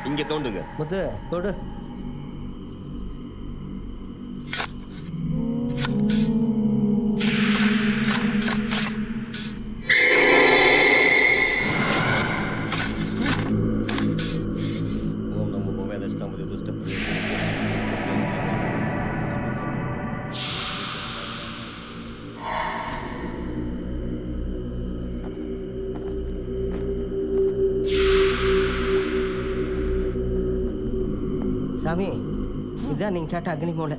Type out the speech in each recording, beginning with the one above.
இங்க தோண்டுங்க. முத்து தொடு. சாமி, இதான் நீங்க கேட்ட அக்னி மூலை.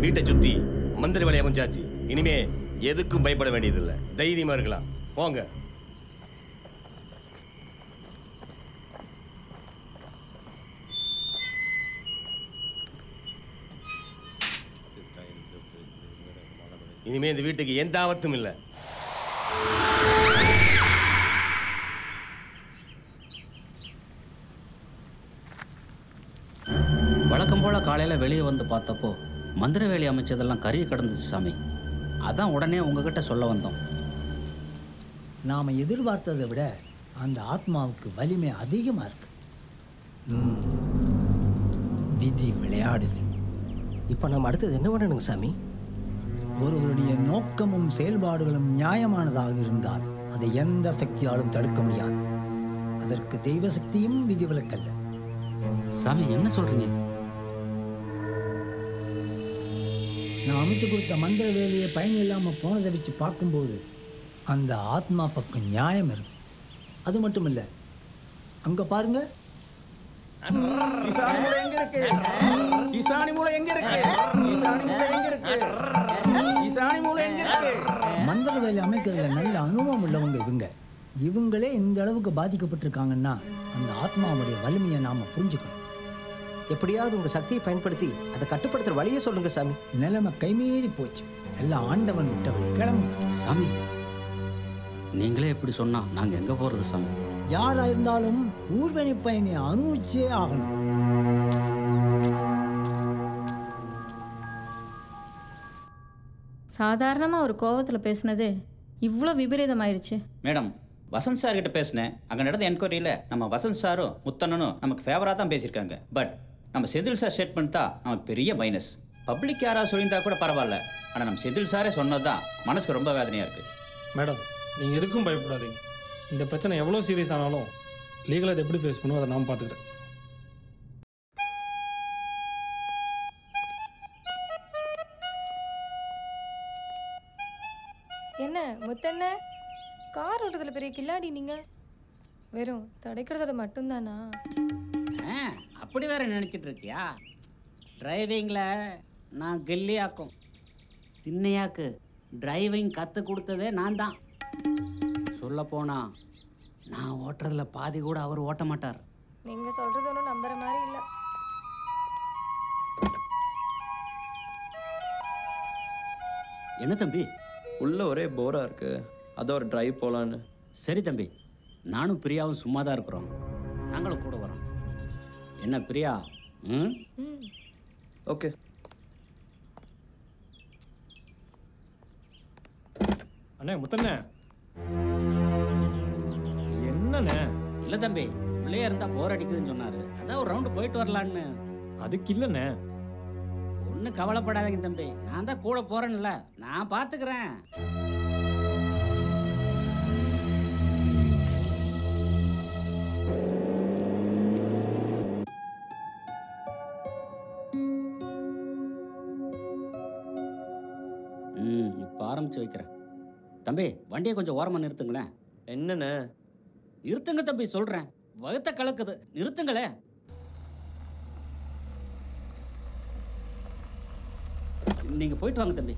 வீட்டை சுத்தி மந்திர வேலையை அமைஞ்சாச்சு. இனிமே எதுக்கும் பயப்பட வேண்டியதில்லை. தைரியமா இருக்கலாம். போங்க. இனிமே இந்த வீட்டுக்கு எந்த ஆபத்தும் இல்லை. வழக்கம் போல் காலையில் வெளியே வந்து பார்த்தப்போ மந்திர வேலி அமைச்சதெல்லாம் கரிய கிடந்துச்சு சாமி. அதான் உடனே உங்ககிட்ட சொல்ல வந்தோம். நாம் எதிர்பார்த்ததை விட அந்த ஆத்மாவுக்கு வலிமை அதிகமாக இருக்கு. விதி விளையாடுது. இப்போ நம்ம அடுத்தது என்ன பண்ணணுங்க சாமி? ஒருவருடைய நோக்கமும் செயல்பாடுகளும் நியாயமானதாக இருந்தால் அதை எந்த சக்தியாலும் தடுக்க முடியாது. அதற்கு தெய்வ சக்தியும் விதிவிலக்கல்ல. சாமி என்ன சொல்றீங்க? நான் அமைத்து கொடுத்த மந்திர வேலையை பயன் இல்லாமல் போனதை வச்சு பார்க்கும்போது அந்த ஆத்மா பக்கம் நியாயம் இருக்கு. அது மட்டும் இல்லை, அங்கே பாருங்க, மந்திர வேலை அமைக்கிறதுல நல்ல அனுபவம் உள்ளவங்க இவங்களே இந்த அளவுக்கு பாதிக்கப்பட்டிருக்காங்கன்னா அந்த ஆத்மாவுடைய வலிமையை நாம புரிஞ்சுக்கணும். எப்படியாவது உங்க சக்தியை பயன்படுத்தி அதை கட்டுப்படுத்துற வழியை சொல்லுங்க சாமி. நிலைமை கைமீறி போச்சு. எல்லாம் ஆண்டவன் விட்டவன். கிளம்புங்க சாமி. நீங்களே எப்படி சொன்னா நாங்க எங்க போறது சாமி? யாரா இருந்தாலும் ஊர்வனி பயனை அனுபவிச்சே ஆகணும். சாதாரணமாக ஒரு கோவத்தில் பேசுனது இவ்வளோ விபரீதமாயிருச்சு. மேடம், வசந்த் சார் கிட்ட பேசினேன். அங்கே நடந்த என்கொயரியில் நம்ம வசந்த் சாரும் முத்தண்ணனும் நமக்கு ஃபேவராக தான் பேசியிருக்காங்க. பட் நம்ம செந்தில் சார் ஸ்டேட்மெண்ட் தான் நமக்கு பெரிய மைனஸ். பப்ளிக் யாராவது சொல்லியிருந்தா கூட பரவாயில்ல, ஆனால் நம்ம செந்தில் சாரே சொன்னது தான் மனசுக்கு ரொம்ப வேதனையாக இருக்குது. மேடம், நீங்கள் எதுக்கும் பயப்படாதீங்க. இந்த பிரச்சனை எவ்வளோ சீரியஸ் ஆனாலும் லீகலாக அதை எப்படி ஃபேஸ் பண்ணுவோம் அதை நான் பார்த்துக்கிறேன். என்ன முத்தண்ண, கார் ஓட்டத்தில் பெரிய கில்லாடி நீங்கள். வெறும் தடைக்கிறதோட மட்டும்தானா? அப்படி வேற நினச்சிட்டு இருக்கியா? டிரைவிங்கில் நான் கெல்லியாக்கும். திண்ணையாக்கு டிரைவிங் கற்றுக் கொடுத்ததே நான் தான். சொல்லப்போனா நான் ஓட்டுறதுல பாதி கூட அவர் ஓட்ட மாட்டார். நீங்கள் சொல்கிறது ஒன்றும் நம்புற மாதிரி இல்லை. என்ன தம்பி, உள்ள ஒரே போரா இருக்கு, அதை ஒரு டிரைவ் போலான்னு. சரி தம்பி, நானும் பிரியாவும் சும்மா தான் இருக்கிறோம். நாங்களும் கூட வரோம். என்ன பிரியா? ஓகே. அண்ணே முத்தண்ணே, என்னண்ணே? இல்லை தம்பி, உள்ளே இருந்தால் போர் அடிக்குதுன்னு சொன்னார். அதான் ஒரு ரவுண்டு போயிட்டு வரலான்னு. அதுக்கு இல்லைண்ணே. ஒன்றும் கவலைப்படாதீங்க தம்பி, நான் தான் கூட போகிறேன்ல, நான் பார்த்துக்கிறேன். இப்போ ஆரம்பித்து வைக்கிறேன். தம்பி, வண்டியை கொஞ்சம் ஓரமாக நிறுத்துங்களேன். என்னண்ணே? நிறுத்துங்க தம்பி, சொல்கிறேன். வகுத்த கலக்குது, நிறுத்துங்களே. நீங்கள் போயிட்டு வாங்க தம்பி.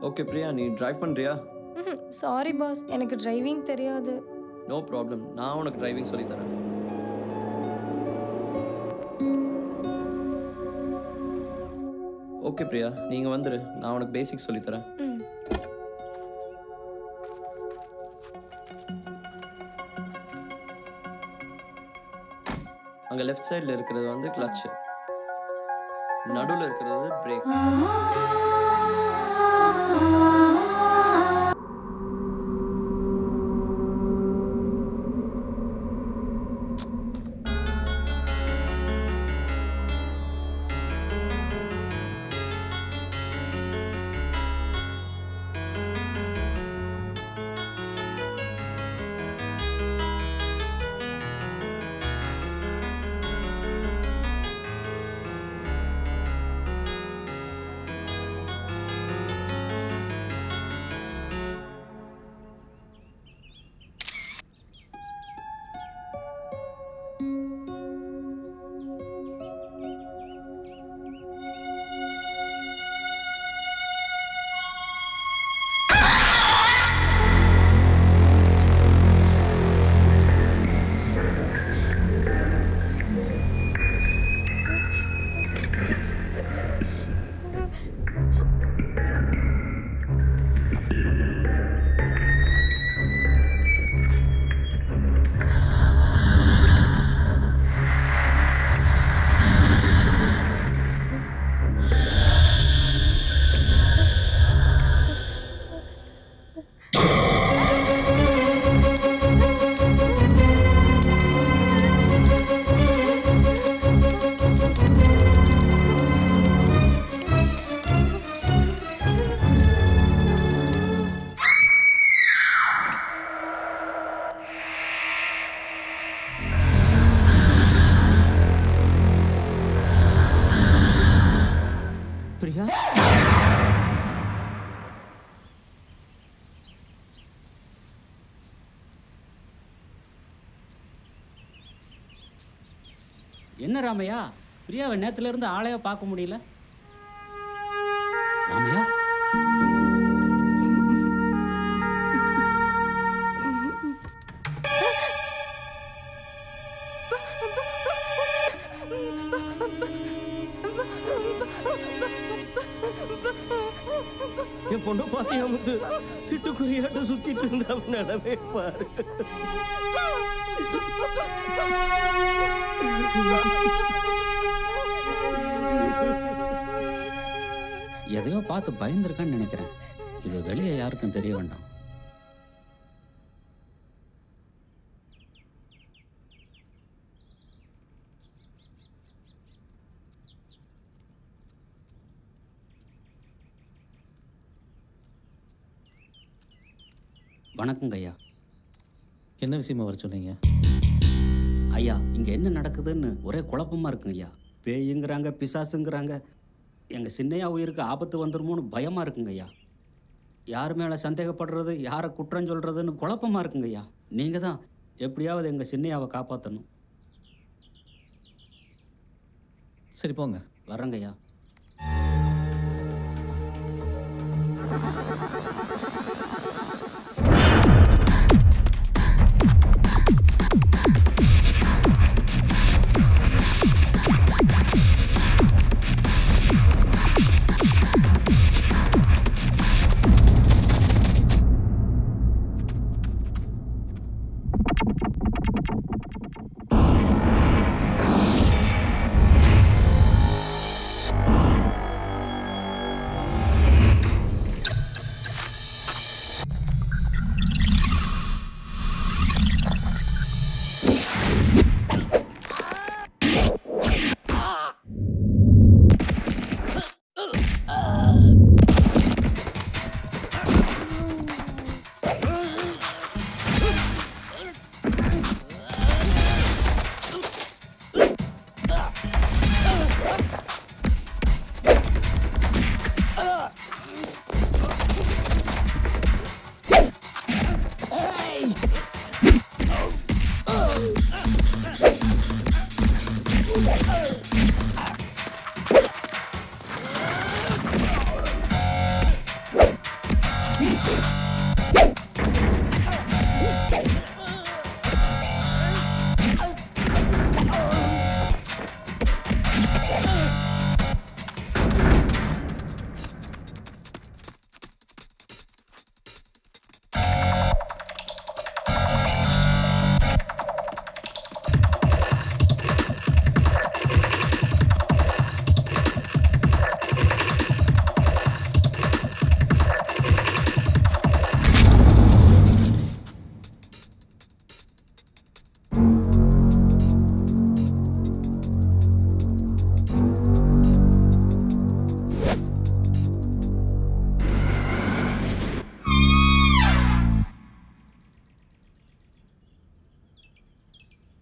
ஓகே பிரியா, நீ டிரைவ் பண்ணுறியா? சாரி பாஸ், எனக்கு டிரைவிங் தெரியாது. நோ ப்ராப்ளம், நான் உனக்கு டிரைவிங் சொல்லித்தரேன். ஓகே பிரியா, நீங்கள் வந்துடு, நான் உனக்கு பேசிக் சொல்லித்தரேன். அங்கே லெஃப்ட் சைடில் இருக்கிறது வந்து கிளட்ச், நடுவில் இருக்கிறது பிரேக். பிரியா, என்ன ராமையா, பிரியாவை நேத்துல இருந்து ஆளையா பார்க்க முடியல? ராமையா, என் பொண்ணு பாத்தியா முத்து, சிட்டுக்குருவியாட்ட சுத்திட்டு இருந்தா நடவே பாரு. எதையோ பார்த்து பயந்துருக்கான்னு நினைக்கிறேன். இது வெளியே யாருக்கும் தெரிய வேண்டாம். வணக்கங்க ஐயா. என்ன விஷயமா வர சொன்னீங்க? ஐயா, இங்கே என்ன நடக்குதுன்னு ஒரே குழப்பமாக இருக்குங்க ஐயா. பேயுங்கிறாங்க, பிசாசுங்கிறாங்க. எங்கள் சின்னையா உயிருக்கு ஆபத்து வந்துருமோன்னு பயமாக இருக்குங்க ஐயா. யார் மேலே சந்தேகப்படுறது, யாரை குற்றம் சொல்கிறதுன்னு குழப்பமாக இருக்குங்க ஐயா. நீங்கள் தான் எப்படியாவது எங்கள் சின்னையாவை காப்பாற்றணும். சரி போங்க, வரேங்க ஐயா.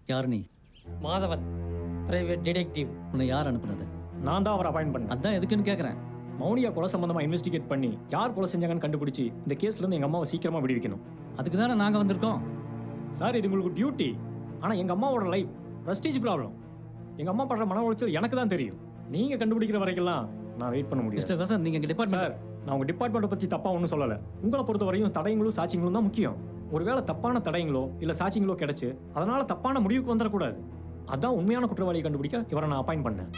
யார் நீ? Madhavan, private detective. உன்னை யார் அனுப்புனது? நான் தான் அவரை அப்பாயிண்ட் பண்ணேன். அதான் எதுக்குன்னு கேட்குறேன். மௌனியா கொலை சம்பந்தமா இன்வெஸ்டிகேட் பண்ணி யார் கொலை செஞ்சாங்கன்னு கண்டுபிடிச்சி இந்த கேஸ்ல இருந்து எங்க அம்மாவை சீக்கிரமா விடுவிக்கணும். அதுக்கு தானே நாங்கள் வந்திருக்கோம். சார், இது உங்களுக்கு டியூட்டி. ஆனா எங்க அம்மாவோட லைஃப் பிரஸ்டீஜ் ப்ராப்ளம். எங்க அம்மா படுற மன உளைச்சல் எனக்கு தான் தெரியும். நீங்க கண்டுபிடிக்கிற வரைக்கெல்லாம் நான் வெயிட் பண்ண முடியும். மிஸ்டர் வசந்த், நீங்க டிபார்ட்மெண்ட். சார், நான் உங்க டிபார்ட்மெண்ட்டை பத்தி தப்பா ஒன்றும் சொல்லலை. உங்களை பொறுத்த வரையும் தடயங்களும் சாட்சியங்களும் தான் முக்கியம். ஒருவேளை தப்பான தடயங்களோ இல்ல சாட்சியங்களோ கிடைச்சு அதனால தப்பான முடிவுக்கு வந்துடக்கூடாது. அதான் உண்மையான குற்றவாளியை கண்டுபிடிக்க இவரை நான் அப்பாயிண்ட் பண்ணேன்.